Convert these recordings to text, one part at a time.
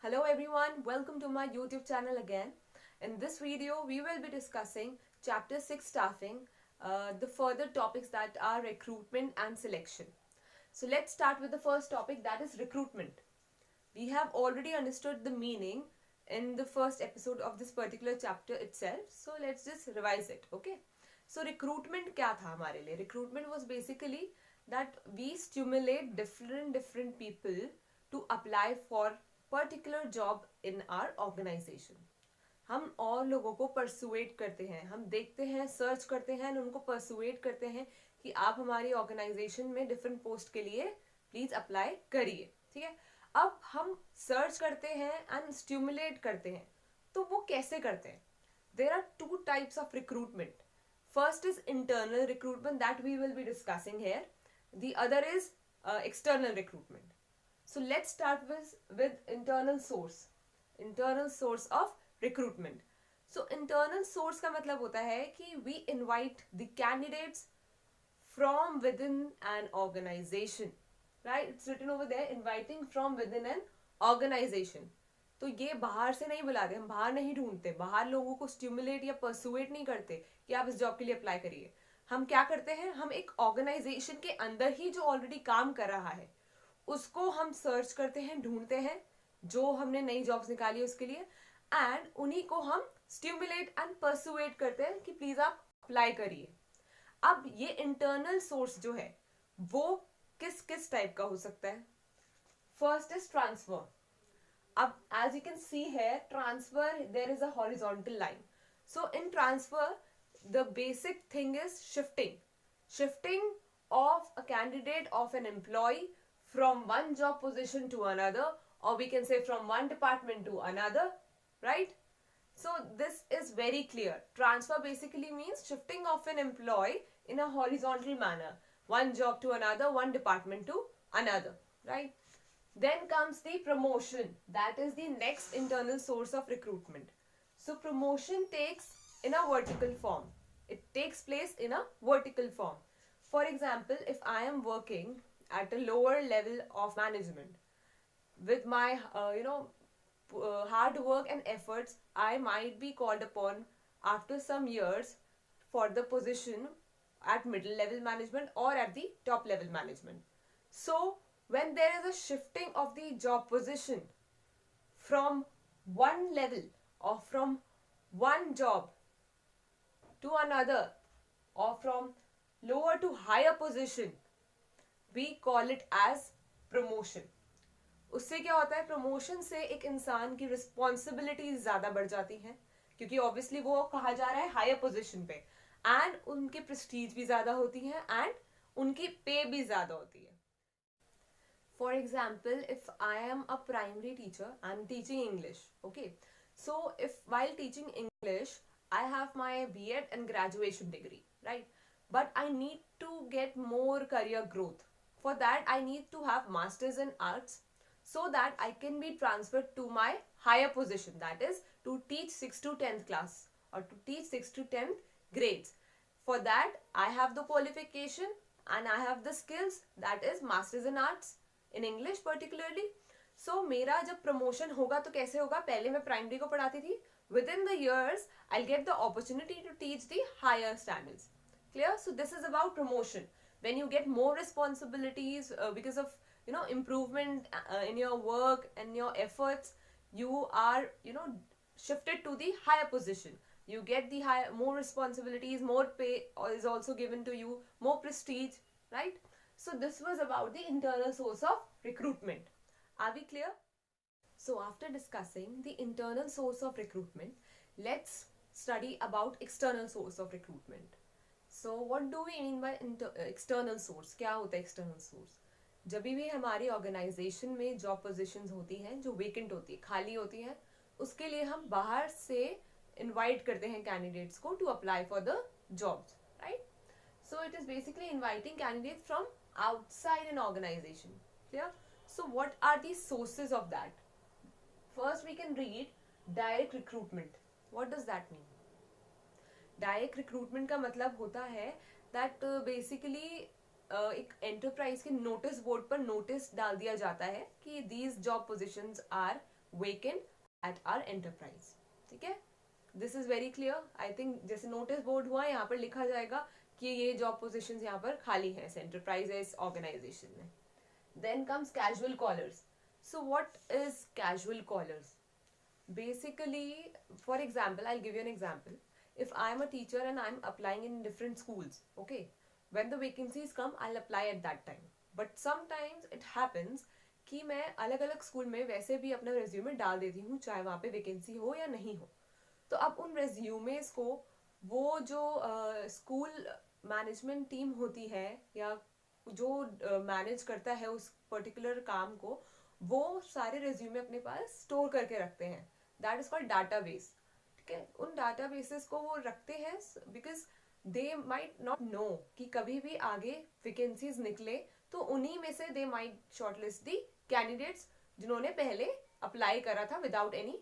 Hello everyone, welcome to my YouTube channel again. In this video, we will be discussing Chapter 6 Staffing, the further topics that are recruitment and selection. So let's start with the first topic, that is recruitment. We have already understood the meaning in the first episode of this particular chapter itself. So let's just revise it, okay? So recruitment क्या था हमारे लिए? Recruitment was basically that we stimulate different people to apply for particular job in our organization. हम और लोगों को persuade करते हैं, हम देखते हैं, सर्च करते हैं, उनको परसुएट करते हैं कि आप हमारी ऑर्गेनाइजेशन में डिफरेंट पोस्ट के लिए प्लीज अप्लाई करिए. ठीक है, अब हम सर्च करते हैं एंड स्टिमुलेट करते हैं. तो वो कैसे करते हैं? There are two types of recruitment. First is internal recruitment that we will be discussing here. The other is external recruitment. So let's start with internal source of recruitment. So internal source का मतलब होता है कि we invite the candidates from within an organization, right? It's written over there, inviting from within an organization. तो ये बाहर से नहीं बुलाते, हम बाहर नहीं ढूंढते, बाहर लोगों को स्टिमुलेट या परसुएट नहीं करते कि आप इस जॉब के लिए अप्लाई करिए. हम क्या करते हैं, हम एक ऑर्गेनाइजेशन के अंदर ही जो ऑलरेडी काम कर रहा है उसको हम सर्च करते हैं, ढूंढते हैं, जो हमने नई जॉब्स निकाली उसके लिए, एंड उन्हीं को हम स्टिमुलेट एंड परसुएट करते हैं कि प्लीज आप अप्लाई करिए. अब ये इंटरनल सोर्स जो है वो किस किस टाइप का हो सकता है? First is transfer. अब एज यू कैन सी है, transfer there is a horizontal line. So in transfer the basic thing is shifting of a candidate, of an employee from one job position to another, or we can say from one department to another, right? So this is very clear. Transfer basically means shifting of an employee in a horizontal manner, one job to another, one department to another, right? Then comes the promotion. That is the next internal source of recruitment. So promotion takes in a vertical form. It takes place in a vertical form. For example, if I am working at a lower level of management, with my hard work and efforts, I might be called upon after some years for the position at middle level management or at the top level management. So when there is a shifting of the job position from one level or from one job to another, or from lower to higher position, we call it as promotion. उससे क्या होता है, promotion से एक इंसान की responsibility ज्यादा बढ़ जाती है, क्योंकि ऑब्वियसली वो कहा जा रहा है हायर पोजीशन पे, एंड उनके प्रेस्टीज भी ज्यादा होती है एंड उनकी पे भी ज्यादा होती है. For example, if I am a primary teacher, I am teaching English, okay, so if while teaching English I have my B.Ed and graduation degree, right? But I need to get more career growth. For that, I need to have masters in arts so that I can be transferred to my higher position, that is to teach 6th to 10th class or to teach 6th to 10th grades. For that, I have the qualification and I have the skills, that is masters in arts in English particularly. So मेरा जब promotion होगा तो कैसे होगा? पहले मैं primary को पढ़ाती थी. Within the years, I'll get the opportunity to teach the higher standards. Clear? So this is about promotion. When you get more responsibilities because of improvement in your work and your efforts, you are shifted to the higher position. You get the more responsibilities, more pay is also given to you, more prestige, right? So this was about the internal source of recruitment. Are we clear? So after discussing the internal source of recruitment, let's study about external source of recruitment. So what do we mean by external source? क्या होता है external source? जब भी हमारी organisation में job positions होती हैं जो वेकेंट होती है, खाली होती हैं, उसके लिए हम बाहर से इनवाइट करते हैं कैंडिडेट्स को to apply for the jobs, right? So it is basically inviting candidates from outside an organisation. Clear? So what are the sources of that? First, we can read direct recruitment. What does that mean? Direct recruitment का मतलब होता है that basically एक enterprise के notice board पर notice डाल दिया जाता है कि these job positions are vacant at our enterprise. ठीक है, this is very clear. I think जैसे नोटिस बोर्ड हुआ, यहाँ पर लिखा जाएगा कि ये जॉब पोजीशंस यहाँ पर खाली हैं इस एंटरप्राइज या इस ऑर्गेनाइजेशन में. Then comes casual callers. So what is casual callers? Basically, for example, I'll give you an example. If I'm a teacher and I'm applying in different schools, okay, when the vacancies come, I'll apply at that time. But sometimes it happens कि मैं अलग अलग school में वैसे भी अपना resume डाल देती हूँ, चाहे वहाँ पे वैकेंसी हो या नहीं हो. तो अब उन रेज्यूमेस को वो जो स्कूल मैनेजमेंट टीम होती है या जो मैनेज करता है उस पर्टिकुलर काम को, वो सारे रेज्यूमे अपने पास स्टोर करके रखते हैं. That is called database. ठीक है, उन डाटाबेसेस को वो रखते हैं because they might not know कि कभी भी आगे वैकेंसीज निकले तो उन्हीं में से they might shortlist the candidates जिन्होंने पहले अप्लाई करा था without any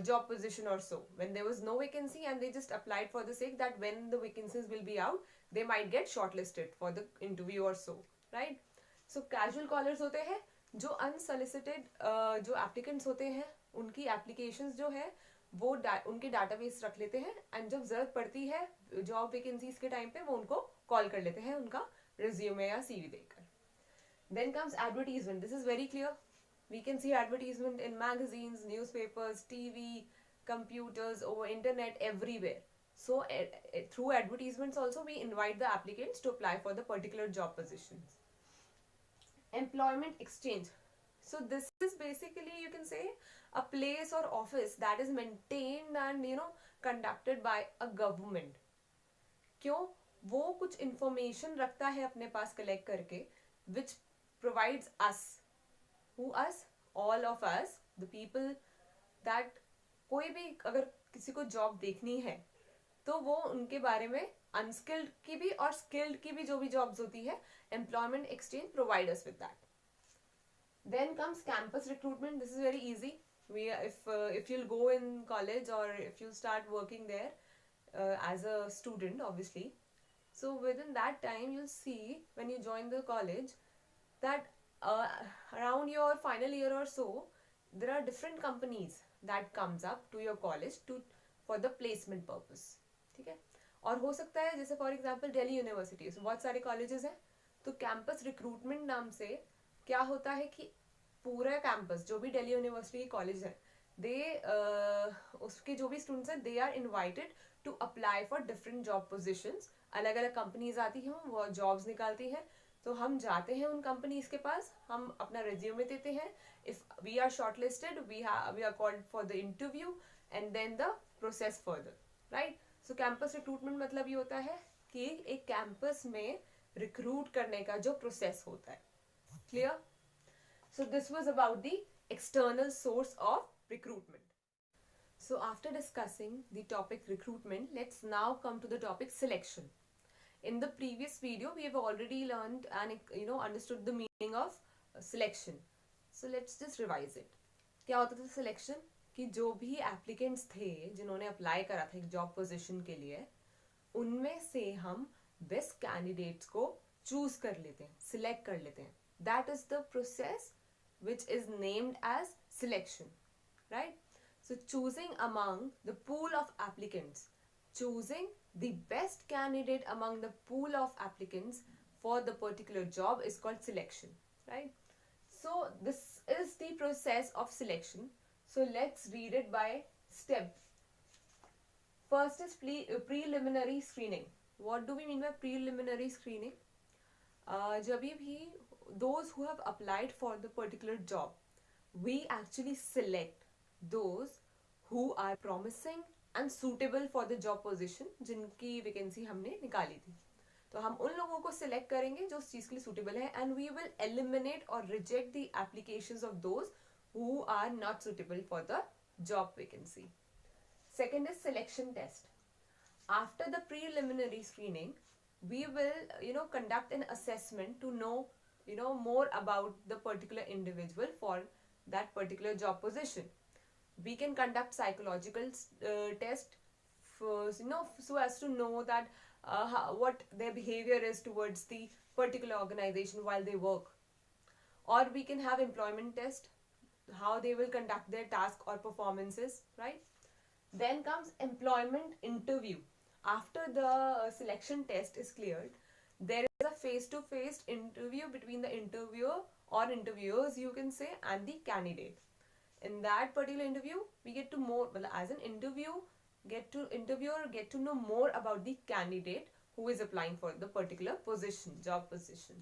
job position or so. When there was no vacancy and they just applied for the sake that when the vacancies will be out, they might get shortlisted for the interview or so, right? So casual callers होते हैं जो unsolicited जो applicants होते हैं, उनकी applications जो है वो उनके database रख लेते हैं and जब जरूरत पड़ती है job vacancies के time पे वो उनको call कर लेते हैं उनका resume या CV देकर. Then comes advertisement. This is very clear. We can see advertisement in magazines, newspapers, TV, computers, over internet, everywhere. So through advertisements also we invite the applicants to apply for the particular job positions. Employment exchange. So this is basically, you can say, a place or office that is maintained and conducted by a government. क्यों? वो कुछ information रखता है अपने पास collect करके which provides us. Who us? All of us, the people that कोई भी अगर किसी को जॉब देखनी है तो वो उनके बारे में अनस्किल्ड की भी और स्किल्ड की भी जो भी जॉब्स होती है, employment exchange provide us with that. Then comes campus recruitment. This is very easy. if you'll go in college or if you start working there as a student obviously, so within that time you'll see when you join the college that around your final year or so there are different companies that comes up to your college for the placement purpose. ठीक है, और हो सकता है जैसे for example Delhi university, बहुत सारे colleges हैं, तो कैंपस रिक्रूटमेंट नाम से क्या होता है कि पूरा कैंपस जो भी दिल्ली यूनिवर्सिटी कॉलेज है दे उसके जो भी स्टूडेंट्स हैं they are invited to apply for different job positions. अलग अलग कंपनीज आती हैं, वो जॉब्स निकालती हैं, तो हम जाते हैं उन कंपनीज के पास, हम अपना रिज्यूमे देते हैं. If we are shortlisted we are called for the interview and then the process further, right. So campus recruitment मतलब ये होता है कि एक कैंपस में रिक्रूट करने का जो प्रोसेस होता है. Clear? So this was about the external source of recruitment. So after discussing the topic recruitment, let's now come to the topic selection. In the previous video, we have already learned and understood the meaning of selection. So let's just revise it. क्या होता था selection? कि जो भी applicants थे जिन्होंने apply करा था एक जॉब पोजीशन के लिए, उनमें से हम बेस्ट कैंडिडेट्स को चूज कर लेते हैं, सिलेक्ट कर लेते हैं. That is the process which is named as selection, right? So choosing among the pool of applicants, choosing the best candidate among the pool of applicants for the particular job is called selection, right? So this is the process of selection. So let's read it by step. First is preliminary screening. What do we mean by preliminary screening? जब भी those who have applied for the particular job, we actually select those who are promising and suitable for the job position जिनकी vacancy हमने निकाली थी. तो हम उन लोगों को सिलेक्ट करेंगे जो उस चीज के लिए सुटेबल है, एंड वी विल एलिमिनेट और reject the applications of those who are not suitable for the job vacancy. Second is selection test. After the preliminary screening we will conduct an assessment to know more about the particular individual for that particular job position. We can conduct psychological test for, so as to know that what their behavior is towards the particular organization while they work. Or we can have employment test how they will conduct their task or performances, right? Then comes employment interview. After the selection test is cleared, there is a face-to-face interview between the interviewer or interviewers, you can say, and the candidate. In that particular interview, we get to more, well, as an interviewer get to know more about the candidate who is applying for the particular position, job position.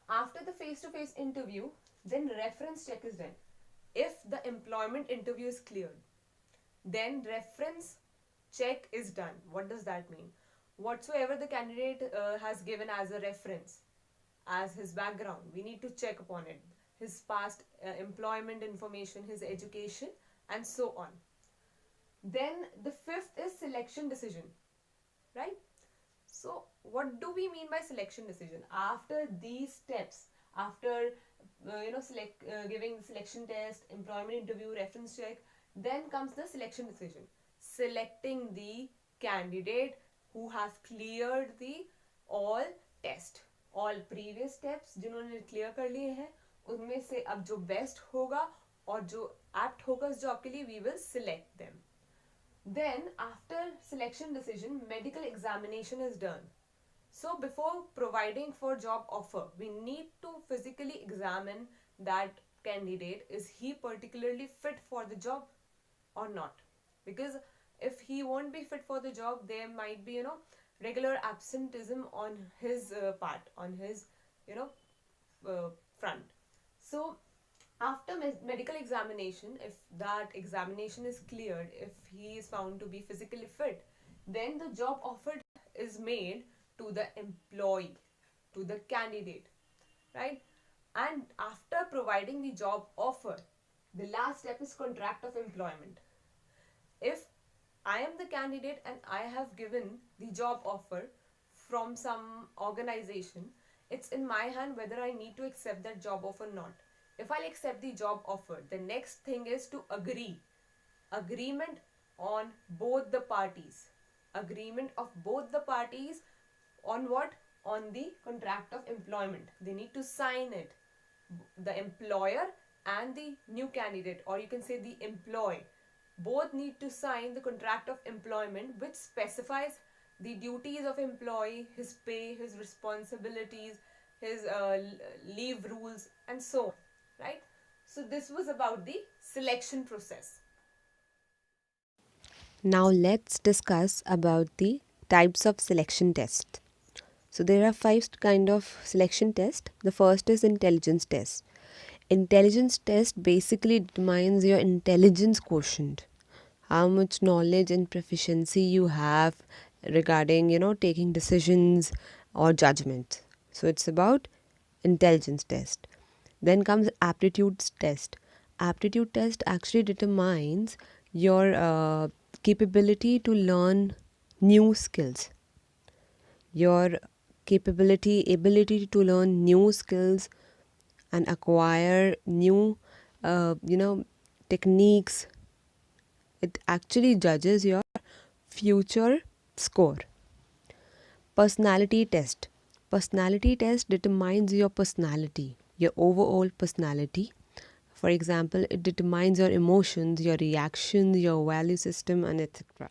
After the face-to-face interview, then reference check is done. If the employment interview is cleared, then reference check is done. What does that mean? Whatsoever the candidate has given as a reference, as his background, we need to check upon it. His past employment information, his education, and so on. Then the fifth is selection decision, right? So what do we mean by selection decision? After these steps, after giving the selection test, employment interview, reference check, then comes the selection decision. Selecting the candidate who has cleared the all test, all previous steps जिन्होंने clear कर लिए हैं, उनमें से अब जो best होगा और जो apt होगा इस job के लिए, we will select them. Then after selection decision, medical examination is done. So before providing for job offer, we need to physically examine that candidate. Is he particularly fit for the job or not? Because if he won't be fit for the job, there might be regular absenteeism on his part, on his front. So after medical examination, if that examination is cleared, if he is found to be physically fit, then the job offer is made to the employee, to the candidate, right? And after providing the job offer, the last step is contract of employment. If I am the candidate and I have given the job offer from some organization, it's in my hand whether I need to accept that job offer or not. If I accept the job offer, the next thing is to agree. Agreement on both the parties. Agreement of both the parties on what? On the contract of employment. They need to sign it. The employer and the new candidate, or you can say the employee, both need to sign the contract of employment, which specifies the duties of employee, his pay, his responsibilities, his leave rules, and so on. Right? So this was about the selection process. Now let's discuss about the types of selection test. So there are 5 kind of selection test. The first is intelligence test. Intelligence test basically determines your intelligence quotient. How much knowledge and proficiency you have regarding, taking decisions or judgment. So it's about intelligence test. Then comes aptitude test. Aptitude test actually determines your capability to learn new skills. Your ability to learn new skills and acquire new, techniques. It actually judges your future score. Personality test. Personality test determines your personality, your overall personality. For example, it determines your emotions, your reactions, your value system, and etc.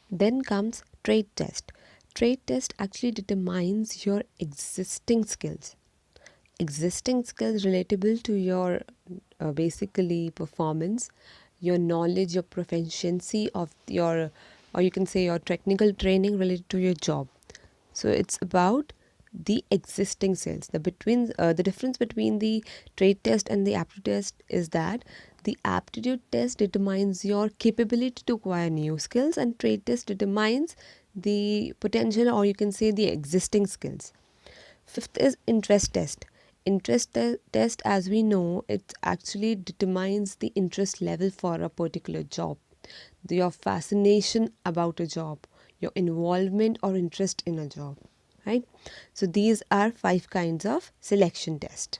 Then comes trait test. Trait test actually determines your existing skills. Existing skills relatable to your basically performance, your knowledge, your proficiency of your, or you can say your technical training related to your job. So it's about the existing skills. The difference between the trait test and the aptitude test is that the aptitude test determines your capability to acquire new skills, and trait test determines the potential, or you can say the existing skills. Fifth is interest test. Test, as we know, it actually determines the interest level for a particular job, your fascination about a job, your involvement or interest in a job, right? So these are 5 kinds of selection test.